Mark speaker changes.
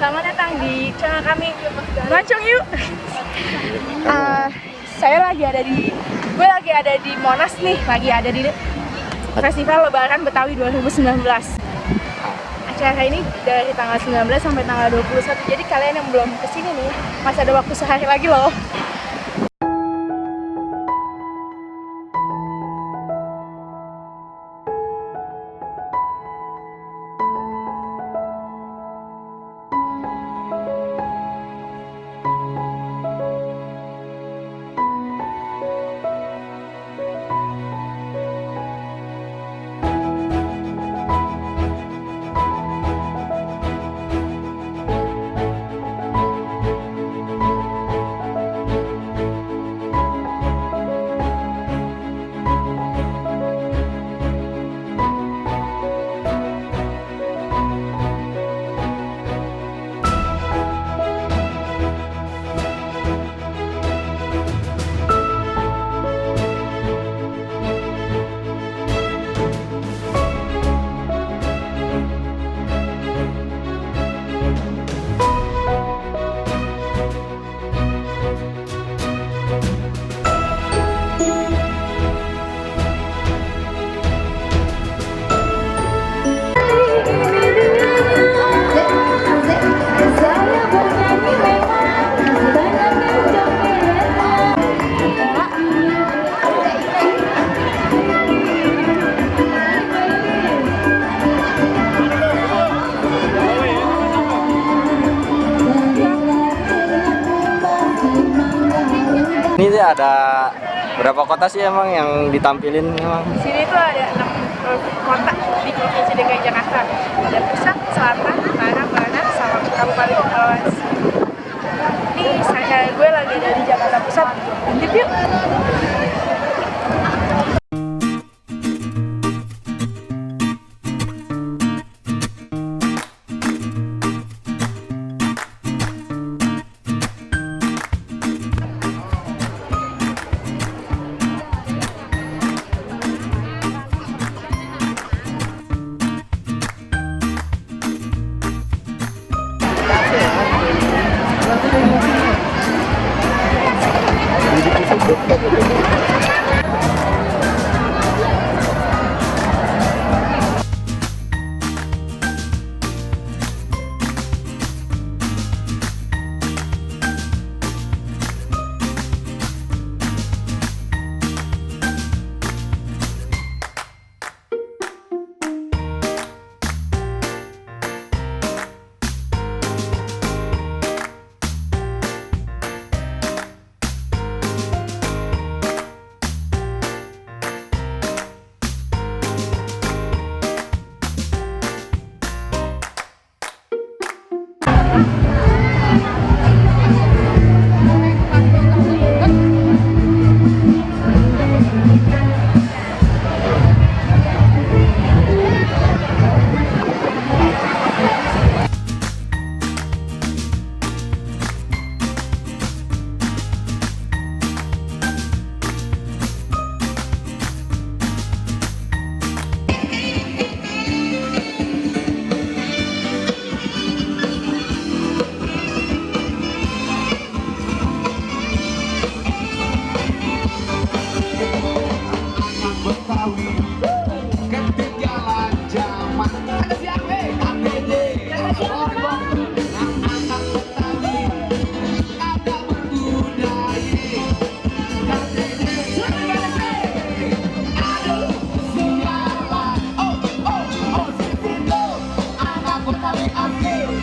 Speaker 1: Selamat datang di channel kami. Mancung yuk. Gue lagi ada di Monas nih, lagi ada di Festival Lebaran Betawi 2019. Acara ini dari tanggal 19 sampai tanggal 21. Jadi kalian yang belum kesini nih, masih ada waktu sehari lagi loh.
Speaker 2: Ini sih ada berapa kota sih emang yang ditampilin emang?
Speaker 1: Di sini tuh ada 6 kota di Provinsi DKI Jakarta. Ada Pusat, Selatan, Utara, Barat, sama Kabupaten Kepulauan. Ini gue lagi ada di Jakarta Pusat. Intip yuk.
Speaker 3: Betawi asli.